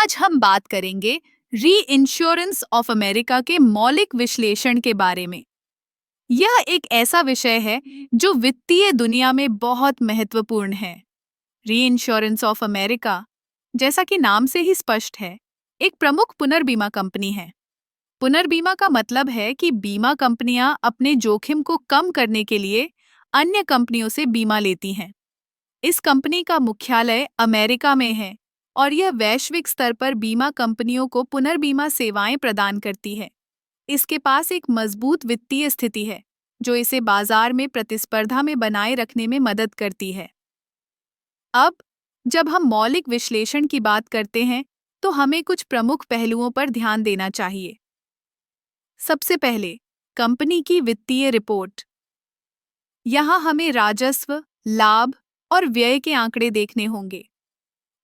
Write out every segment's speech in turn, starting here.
आज हम बात करेंगे री इंश्योरेंस ऑफ अमेरिका के मौलिक विश्लेषण के बारे में। यह एक ऐसा विषय है जो वित्तीय दुनिया में बहुत महत्वपूर्ण है। री इंश्योरेंस ऑफ अमेरिका, जैसा कि नाम से ही स्पष्ट है, एक प्रमुख पुनर्बीमा कंपनी है। पुनर्बीमा का मतलब है कि बीमा कंपनियां अपने जोखिम को कम करने के लिए अन्य कंपनियों से बीमा लेती हैं। इस कंपनी का मुख्यालय अमेरिका में है और यह वैश्विक स्तर पर बीमा कंपनियों को पुनर्बीमा सेवाएं प्रदान करती है। इसके पास एक मजबूत वित्तीय स्थिति है, जो इसे बाजार में प्रतिस्पर्धा में बनाए रखने में मदद करती है। अब, जब हम मौलिक विश्लेषण की बात करते हैं, तो हमें कुछ प्रमुख पहलुओं पर ध्यान देना चाहिए। सबसे पहले, कंपनी की वित्तीय रिपोर्ट। यहाँ हमें राजस्व, लाभ और व्यय के आंकड़े देखने होंगे।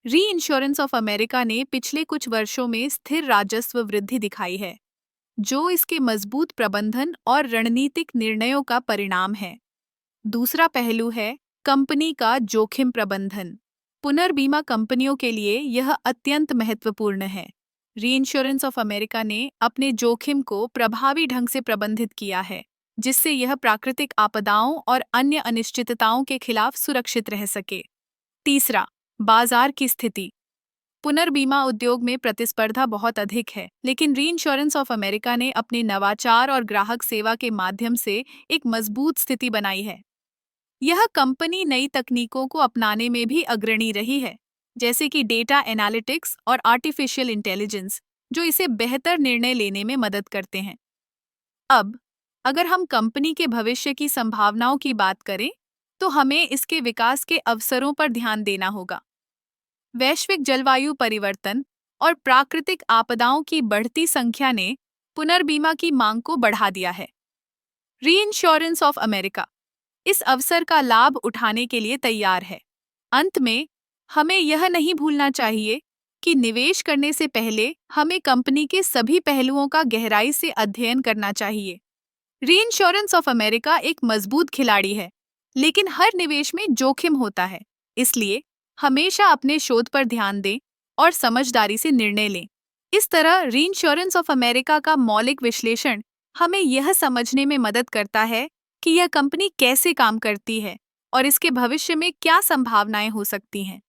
री इंश्योरेंस ऑफ अमेरिका ने पिछले कुछ वर्षों में स्थिर राजस्व वृद्धि दिखाई है, जो इसके मजबूत प्रबंधन और रणनीतिक निर्णयों का परिणाम है। दूसरा पहलू है कंपनी का जोखिम प्रबंधन। पुनर्बीमा कंपनियों के लिए यह अत्यंत महत्वपूर्ण है। री इंश्योरेंस ऑफ अमेरिका ने अपने जोखिम को प्रभावी ढंग से प्रबंधित किया है, जिससे यह प्राकृतिक आपदाओं और अन्य अनिश्चितताओं के खिलाफ सुरक्षित रह सके। तीसरा, बाजार की स्थिति। पुनर्बीमा उद्योग में प्रतिस्पर्धा बहुत अधिक है, लेकिन री इंश्योरेंस ऑफ अमेरिका ने अपने नवाचार और ग्राहक सेवा के माध्यम से एक मजबूत स्थिति बनाई है। यह कंपनी नई तकनीकों को अपनाने में भी अग्रणी रही है, जैसे कि डेटा एनालिटिक्स और आर्टिफिशियल इंटेलिजेंस, जो इसे बेहतर निर्णय लेने में मदद करते हैं। अब, अगर हम कंपनी के भविष्य की संभावनाओं की बात करें, तो हमें इसके विकास के अवसरों पर ध्यान देना होगा। वैश्विक जलवायु परिवर्तन और प्राकृतिक आपदाओं की बढ़ती संख्या ने पुनर्बीमा की मांग को बढ़ा दिया है। री इंश्योरेंस ऑफ अमेरिका इस अवसर का लाभ उठाने के लिए तैयार है। अंत में, हमें यह नहीं भूलना चाहिए कि निवेश करने से पहले हमें कंपनी के सभी पहलुओं का गहराई से अध्ययन करना चाहिए। री इंश्योरेंस ऑफ अमेरिका एक मजबूत खिलाड़ी है, लेकिन हर निवेश में जोखिम होता है। इसलिए हमेशा अपने शोध पर ध्यान दें और समझदारी से निर्णय लें। इस तरह री इंश्योरेंस ऑफ अमेरिका का मौलिक विश्लेषण हमें यह समझने में मदद करता है कि यह कंपनी कैसे काम करती है और इसके भविष्य में क्या संभावनाएं हो सकती हैं।